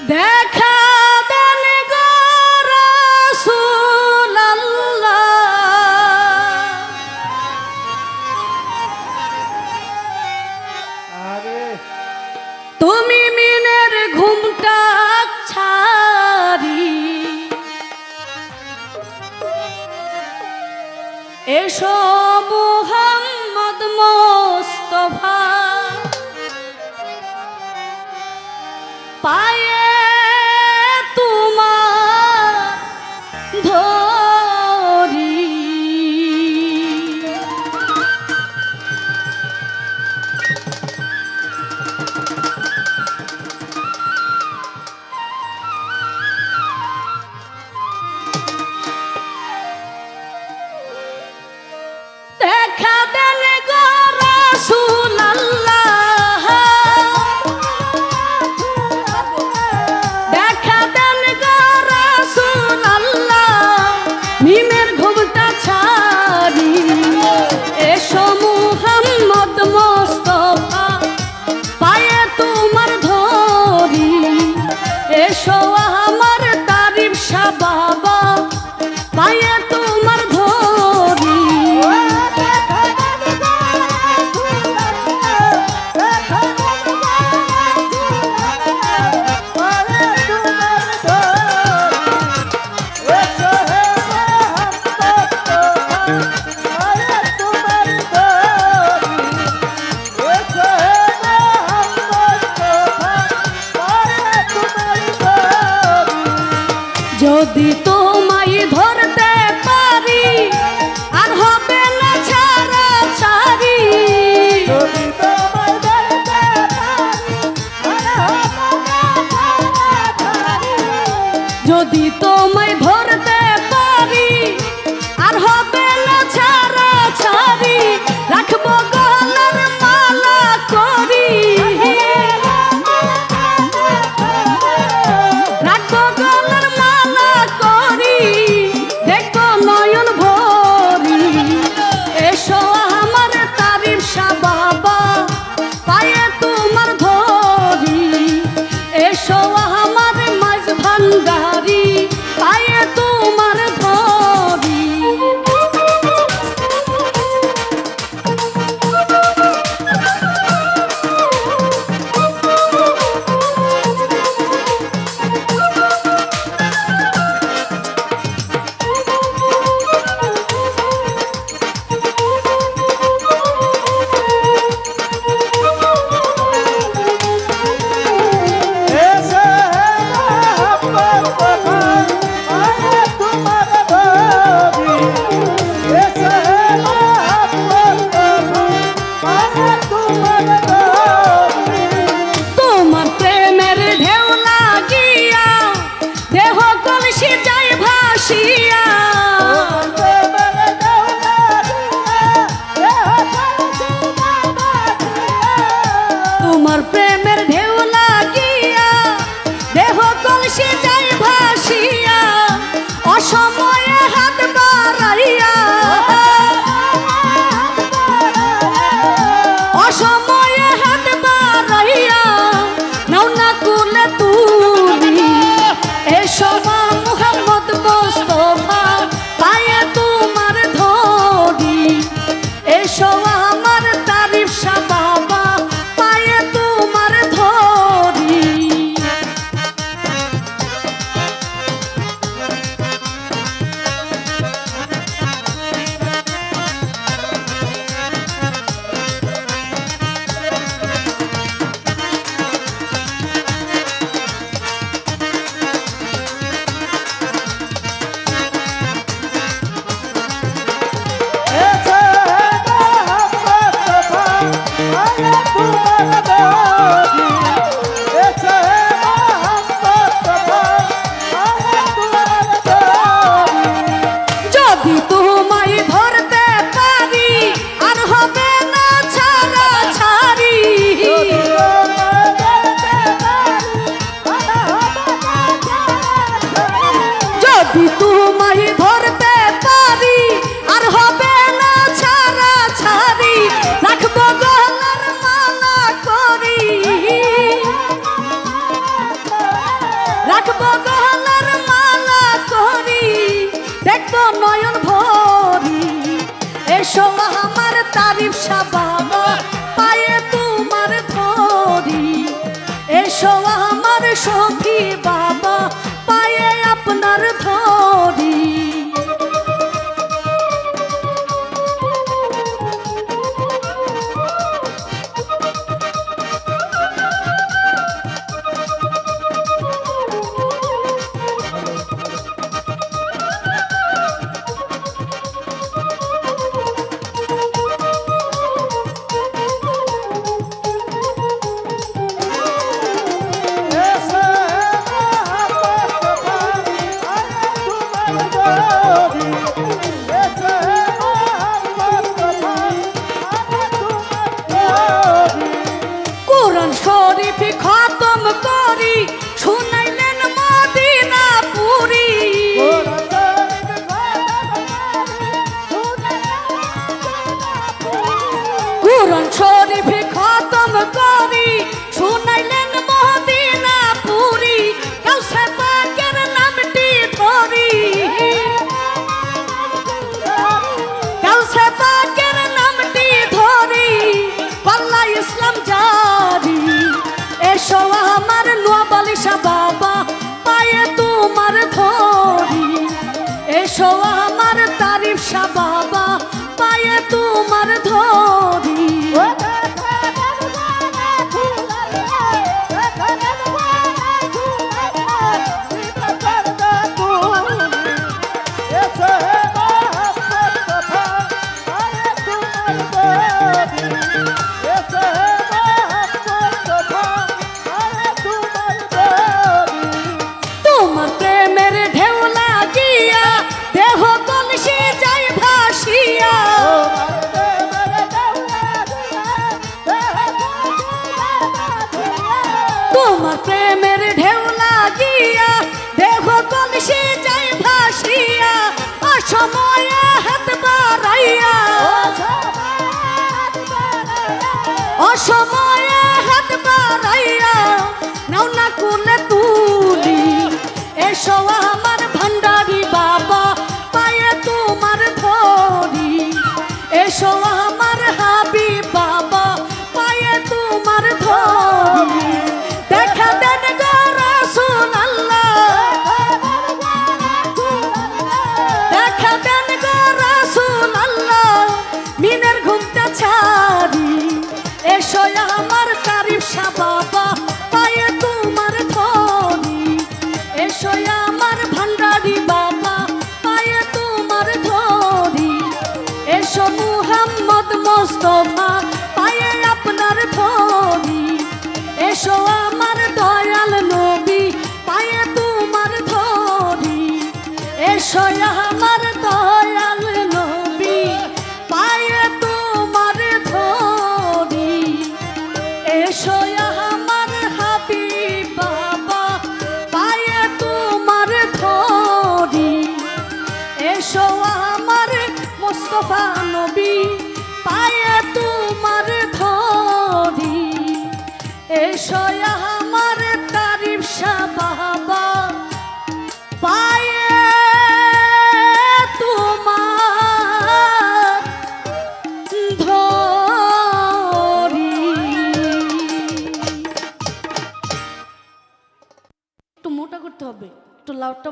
দেখা দেন গো রাসূলুল্লাহ, তুমি মিনের ঘুমটা ছাড়ি এসো মুহাম্মদ মুস্তাফা পায়ে তোমার ধরি। দেখা দেন গো রাসূলুল্লাহ, দেখা দেন গো রাসূলুল্লাহ, মিমের ঘুমটা ছাড়ি এসো মুহাম্মদ মুস্তাফা পায়ে তোমার ধরি। এসো আমার তারিফ শাহ বাবা পায়ে তোমার ধরি। যদি তোমায় ধরতে পারি আর হবে না ছাড়া ছাড়ি, যদি তোমায় ধরতে পারি আর হবে না ছাড়া ছাড়ি, রাখবো গলার মালা করি, রাখবো গলার মালা করি, দেখো নয়ন ভরি। এসো আমার তারিফ শাহ বাবা পায়ে তোমার ধরি। এসো আমার মাঝ ভান্ডারি পায়ে তোমার ধরি। তোমার প্রেমের ঢেউ লাগিয়া দেহ কলসি যায় ভাসিয়া, তোমার প্রেমের ঢেউ লাগিয়া দেহ কলসি যায় ভাসিয়া, অসময়ে হাত বাড়াইয়া, অসময়ে হাত বাড়াইয়া নাও না কুলে তুমি। এসো মুহাম্মদ মুস্তাফা পায়ে তোমার ধরি। এসো আমার তারিফ শাহ বাবা পায়ে তোমার ধরি। এসো আমার তারিফ শাহ বাবা পায়ে তোমার ধরি এসো আমার সখী বাবা পায়ে আপনার ধরি কোরআন শরীফ খতম করি শুনাইলেন মদিনা পুরি কোরআন শরীফ খতম করি শুনাইলেন মদিনা পুরি কাউসার পাকের নামটি ধরি কাউসার পাকের নামটি ধরি পাল্লা ইসলাম জারি এসো আমার নোয়াবালি শাহ বাবা পায়ে তোমার ধরি এসো আমার তারিফ শাহ বাবা পায়ে তোমার ধরি তোমার প্রেমের ঢেউ লাগিয়া দেহ কলসি যায় ভাসিয়া তোমার প্রেমের ঢেউ লাগিয়া দেহ কলসি যায় ভাসিয়া অসময়ে হাত বাড়াইয়া অসময়ে হাত বাড়াইয়া নাও না কুলে তুলি এসো আমার ভান্ডারি বাবা পায়ে তোমার ধরি এসো আমার হাবিব বাবা পায়ে তোমার ধরি দেখা দেন গো রাসূলুল্লাহ দেখা দেন গো রাসূলুল্লাহ মিনের ঘুমটা ছাড়ি এসো আমার তারিফ শাহ বাবা পায়ে তোমার ধরি এসো আমার ভান্ডারি বাবা পায়ে তোমার ধরি এসো মুহাম্মদ মুস্তাফা পায়ে আপনার ধরি এসো আমার দয়াল নবী পায়ে তোমার ধরি এসো আমার দয়াল নবী পায়ে তোমার ধরি এসো আমার হাবিব বাবা পায়ে তোমার ধরি এসো আমার মুস্তাফা নবী পায়ে তোমার ধরি এসো আমার তারিফ শাহ বাবা পায়ে তোমার ধরি একটু মোটা করতে হবে একটু লাউডটা